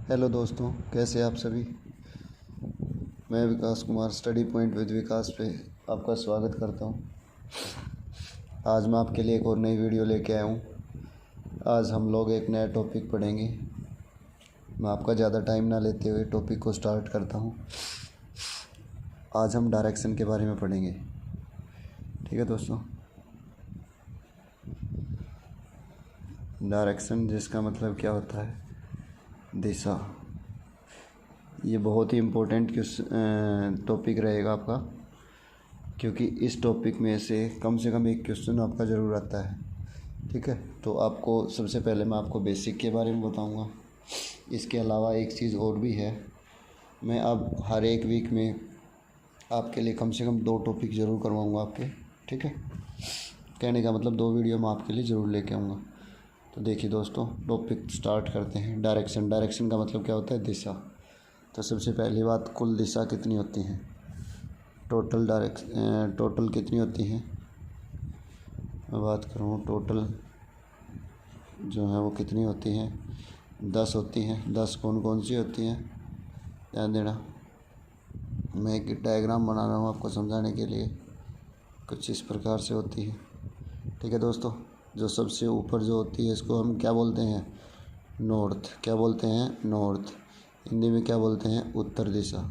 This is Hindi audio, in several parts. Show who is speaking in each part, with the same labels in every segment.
Speaker 1: हेलो दोस्तों, कैसे आप सभी। मैं विकास कुमार स्टडी पॉइंट विद विकास पे आपका स्वागत करता हूँ। आज मैं आपके लिए एक और नई वीडियो लेके आया हूँ। आज हम लोग एक नया टॉपिक पढ़ेंगे। मैं आपका ज़्यादा टाइम ना लेते हुए टॉपिक को स्टार्ट करता हूँ। आज हम डायरेक्शन के बारे में पढ़ेंगे। ठीक है दोस्तों। डायरेक्शन जिसका मतलब क्या होता है, दिशा। ये बहुत ही इम्पोर्टेंट टॉपिक रहेगा आपका, क्योंकि इस टॉपिक में से कम एक क्वेश्चन आपका ज़रूर आता है। ठीक है, तो आपको सबसे पहले मैं आपको बेसिक के बारे में बताऊंगा। इसके अलावा एक चीज़ और भी है, मैं अब हर एक वीक में आपके लिए कम से कम 2 टॉपिक ज़रूर करवाऊंगा आपके। ठीक है, कहने का मतलब 2 वीडियो मैं आपके लिए ज़रूर लेके आऊँगा। तो देखिए दोस्तों, टॉपिक स्टार्ट करते हैं। डायरेक्शन का मतलब क्या होता है, दिशा। तो सबसे पहली बात, कुल दिशा कितनी होती हैं, टोटल कितनी होती हैं। मैं बात करूँ टोटल जो है वो कितनी होती हैं, 10 होती हैं। 10 कौन कौन सी होती हैं, ध्यान देना। मैं एक डायग्राम बना रहा हूँ आपको समझाने के लिए। कुछ इस प्रकार से होती है। ठीक है दोस्तों, जो सबसे ऊपर जो होती है इसको हम क्या बोलते हैं, नॉर्थ। क्या बोलते हैं, नॉर्थ। हिंदी में क्या बोलते हैं, उत्तर दिशा।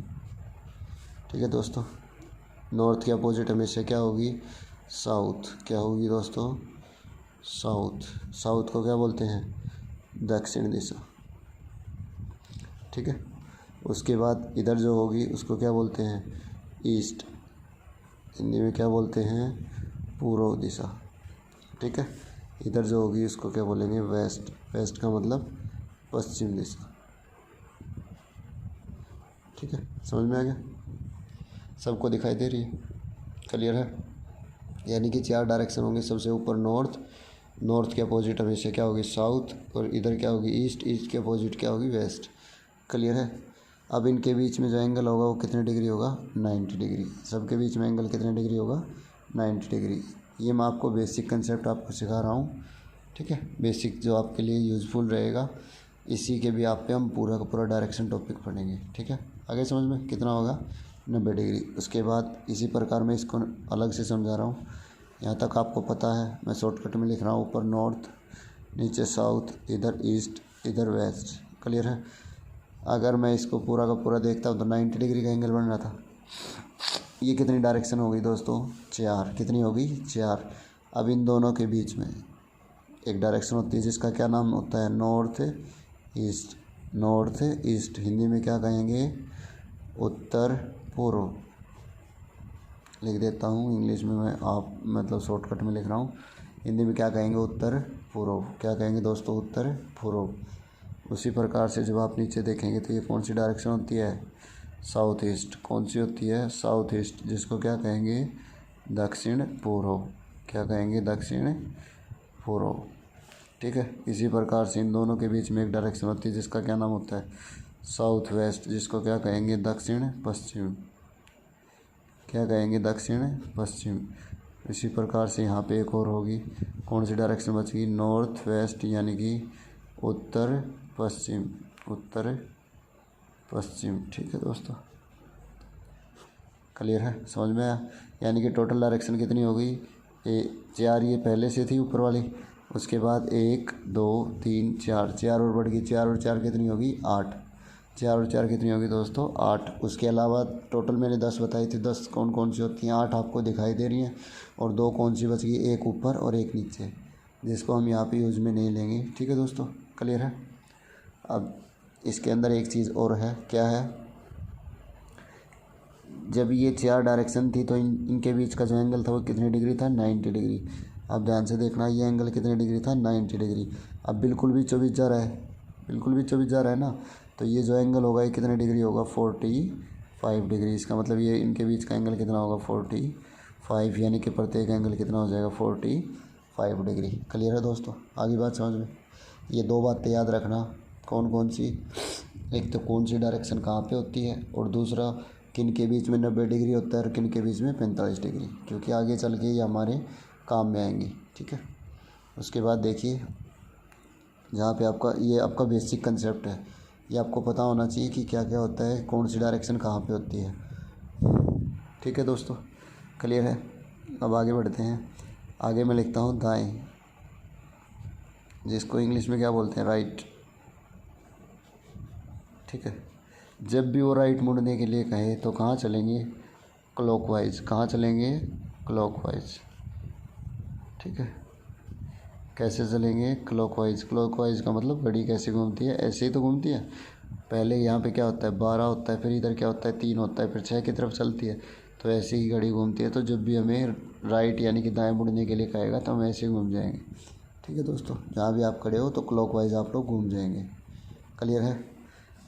Speaker 1: ठीक है दोस्तों, नॉर्थ के अपोजिट हमेशा क्या होगी, साउथ। क्या होगी दोस्तों, साउथ। साउथ को क्या बोलते हैं, दक्षिण दिशा। ठीक है, उसके बाद इधर जो होगी उसको क्या बोलते हैं, ईस्ट। हिंदी में क्या बोलते हैं, पूर्व दिशा। ठीक है, इधर जो होगी उसको क्या बोलेंगे, वेस्ट। वेस्ट का मतलब पश्चिम दिशा। ठीक है, समझ में आ गया, सबको दिखाई दे रही है, क्लियर है। यानी कि 4 डायरेक्शन होंगे। सबसे ऊपर नॉर्थ, नॉर्थ के अपोजिट हमेशा क्या होगी, साउथ, और इधर क्या होगी, ईस्ट। ईस्ट के अपोजिट क्या होगी, वेस्ट। क्लियर है। अब इनके बीच में जो एंगल होगा वो कितने डिग्री होगा, 90 डिग्री। सबके बीच में एंगल कितने डिग्री होगा, 90 डिग्री। ये मैं आपको बेसिक कंसेप्ट आपको सिखा रहा हूँ। ठीक है, बेसिक जो आपके लिए यूज़फुल रहेगा। इसी के भी आप पे हम पूरा का पूरा डायरेक्शन टॉपिक पढ़ेंगे। ठीक है, आगे समझ में कितना होगा, 90 डिग्री। उसके बाद इसी प्रकार मैं इसको अलग से समझा रहा हूँ। यहाँ तक आपको पता है, मैं शॉर्टकट में लिख रहा हूँ। ऊपर नॉर्थ, नीचे साउथ, इधर ईस्ट, इधर वेस्ट। क्लियर है। अगर मैं इसको पूरा का पूरा देखता हूँ तो 90 डिग्री का एंगल बन रहा था। ये कितनी डायरेक्शन हो गई दोस्तों, 4। कितनी होगी, 4। अब इन दोनों के बीच में एक डायरेक्शन होती है जिसका क्या नाम होता है, north east. North east, Hindi में क्या कहेंगे, उत्तर पूर्व। लिख देता हूँ इंग्लिश में, मैं आप मतलब शॉर्टकट में लिख रहा हूँ। हिंदी में क्या कहेंगे, उत्तर पूर्व। क्या कहेंगे दोस्तों, उत्तर पूर्व। उसी प्रकार से जब आप नीचे देखेंगे तो ये कौन सी डायरेक्शन होती है, साउथ ईस्ट। कौन सी होती है, साउथ ईस्ट, जिसको क्या कहेंगे, दक्षिण पूर्व। क्या कहेंगे, दक्षिण पूर्व। ठीक है, इसी प्रकार से इन दोनों के बीच में एक डायरेक्शन होती है जिसका क्या नाम होता है, साउथ वेस्ट, जिसको क्या कहेंगे, दक्षिण पश्चिम। क्या कहेंगे, दक्षिण पश्चिम। इसी प्रकार से यहाँ पे एक और होगी। कौन सी डायरेक्शन बचेगी, नॉर्थ वेस्ट, यानी कि उत्तर पश्चिम। उत्तर पश्चिम। ठीक है दोस्तों, क्लियर है, समझ में आया। यानी कि टोटल डायरेक्शन कितनी होगी, 4 ये पहले से थी ऊपर वाली। उसके बाद 1 2 3 4, 4 और बढ़ गई। 4 और 4 कितनी होगी, 8। 4 और 4 कितनी होगी दोस्तों, 8। उसके अलावा टोटल मैंने 10 बताई थी। 10 कौन कौन सी होती हैं, 8 आपको दिखाई दे रही हैं। और 2 कौन सी बच गई, एक ऊपर और एक नीचे, जिसको हम यहाँ पे यूज़ में नहीं लेंगे। ठीक है दोस्तों, क्लियर है। अब इसके अंदर एक चीज़ और है, क्या है, जब ये 4 डायरेक्शन थी तो इनके बीच का जो एंगल था वो कितने डिग्री था, 90 डिग्री। अब ध्यान से देखना, ये एंगल कितने डिग्री था, 90 डिग्री। अब बिल्कुल भी 24 जा रहा है, बिल्कुल भी 24 जा रहा है ना, तो ये जो एंगल होगा ये कितने डिग्री होगा, 45 डिग्री। इसका मतलब ये इनके बीच का एंगल कितना होगा, 45, यानी कि प्रत्येक एंगल कितना हो जाएगा, 45 डिग्री। क्लियर है दोस्तों, आगे बात समझ में। ये 2 बातें याद रखना, कौन कौन सी, एक तो कौन सी डायरेक्शन कहाँ पे होती है, और दूसरा किन के बीच में 90 डिग्री होता है और किन के बीच में 45 डिग्री, क्योंकि आगे चल के ये हमारे काम में आएंगी। ठीक है, उसके बाद देखिए, जहाँ पे आपका ये आपका बेसिक कंसेप्ट है, ये आपको पता होना चाहिए कि क्या क्या होता है, कौन सी डायरेक्शन कहाँ पे होती है। ठीक है दोस्तों, क्लियर है। अब आगे बढ़ते हैं। आगे मैं लिखता हूँ दाएं, जिसको इंग्लिश में क्या बोलते हैं, राइट। ठीक है, जब भी वो राइट मुड़ने के लिए कहे तो कहाँ चलेंगे, क्लॉकवाइज। कहाँ चलेंगे, क्लॉकवाइज। ठीक है, कैसे चलेंगे, क्लॉकवाइज। क्लॉकवाइज का मतलब घड़ी कैसे घूमती है, ऐसे ही तो घूमती है। पहले यहाँ पे क्या होता है, 12 होता है, फिर इधर क्या होता है, 3 होता है, फिर 6 की तरफ चलती है। तो ऐसे ही घड़ी घूमती है। तो जब भी हमें राइट यानी कि दाएं मुड़ने के लिए कहेगा तो हम ऐसे ही घूम जाएंगे। ठीक है दोस्तों, जहाँ भी आप खड़े हो तो क्लॉकवाइज आप लोग घूम जाएंगे। क्लियर है।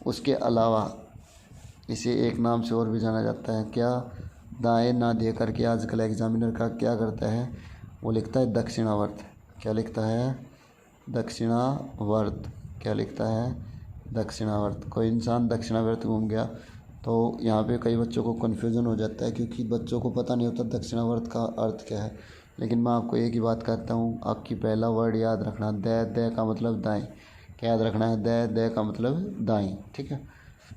Speaker 1: उसके अलावा इसे एक नाम से और भी जाना जाता है, क्या, दाएं ना दे करके आजकल एग्जामिनर का क्या करता है, वो लिखता है दक्षिणावर्त। क्या लिखता है, दक्षिणावर्त। क्या लिखता है, दक्षिणावर्त। कोई इंसान दक्षिणावर्त घूम गया तो यहाँ पे कई बच्चों को कन्फ्यूज़न हो जाता है, क्योंकि बच्चों को पता नहीं होता दक्षिणावर्त का अर्थ क्या है। लेकिन मैं आपको एक ही बात कहता हूँ, आपकी पहला वर्ड याद रखना, द का मतलब दाएं। क्या याद रखना है, द का मतलब दाएं। ठीक है,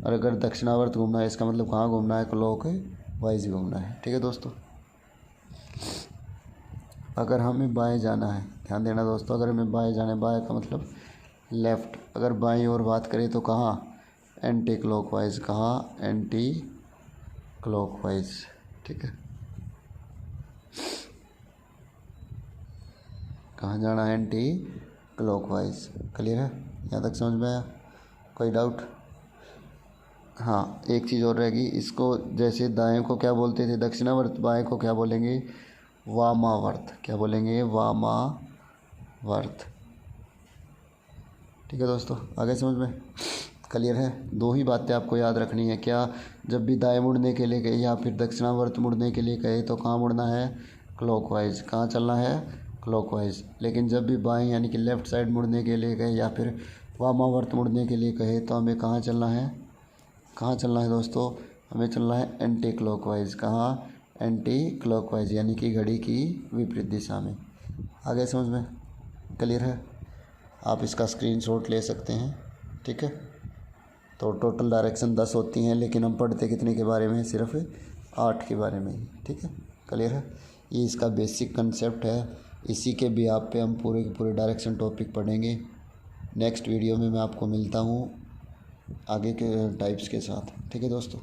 Speaker 1: और अगर दक्षिणावर्त घूमना है इसका मतलब कहाँ घूमना है, क्लॉक वाइज घूमना है। ठीक है दोस्तों, अगर हमें बाएं जाना है, ध्यान देना दोस्तों, अगर हमें बाएं जाना है, बाएं का मतलब लेफ़्ट। अगर बाएं और बात करें तो कहाँ, एंटी क्लॉकवाइज। कहाँ, एंटी क्लॉकवाइज। ठीक है, कहाँ जाना है, एंटी क्लॉकवाइज। क्लियर है, यहाँ तक समझ में आया, कोई डाउट। हाँ, एक चीज़ और रहेगी, इसको जैसे दाएं को क्या बोलते थे, दक्षिणावर्त, बाएं को क्या बोलेंगे, वामावर्त। क्या बोलेंगे, वामावर्त। ठीक है दोस्तों, आगे समझ में क्लियर है। दो ही बातें आपको याद रखनी है, क्या, जब भी दाएं मुड़ने के लिए कहे या फिर दक्षिणावर्त मुड़ने के लिए कहे तो कहाँ मुड़ना है, क्लॉकवाइज। कहाँ चलना है, क्लॉकवाइज। लेकिन जब भी बाएं यानी कि लेफ़्ट साइड मुड़ने के लिए कहे या फिर वामावर्त मुड़ने के लिए कहे तो हमें कहाँ चलना है, कहाँ चलना है दोस्तों, हमें चलना है एंटी क्लॉकवाइज। कहाँ, एंटी क्लॉकवाइज, यानी कि घड़ी की विपरीत दिशा में। आगे समझ में क्लियर है। आप इसका स्क्रीनशॉट ले सकते हैं। ठीक है, तो टोटल डायरेक्शन 10 होती हैं, लेकिन हम पढ़ते कितने के बारे में, सिर्फ 8 के बारे में ही। ठीक है, क्लियर है। ये इसका बेसिक कंसेप्ट है, इसी के भी आप पे हम पूरे के पूरे डायरेक्शन टॉपिक पढ़ेंगे। नेक्स्ट वीडियो में मैं आपको मिलता हूँ आगे के टाइप्स के साथ। ठीक है दोस्तों,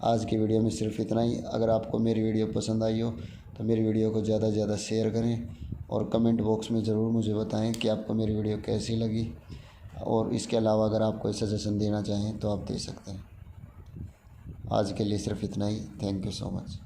Speaker 1: आज की वीडियो में सिर्फ इतना ही। अगर आपको मेरी वीडियो पसंद आई हो तो मेरी वीडियो को ज़्यादा से ज़्यादा शेयर करें, और कमेंट बॉक्स में ज़रूर मुझे बताएं कि आपको मेरी वीडियो कैसी लगी। और इसके अलावा अगर आप कोई सजेशन देना चाहें तो आप दे सकते हैं। आज के लिए सिर्फ इतना ही। Thank you so much.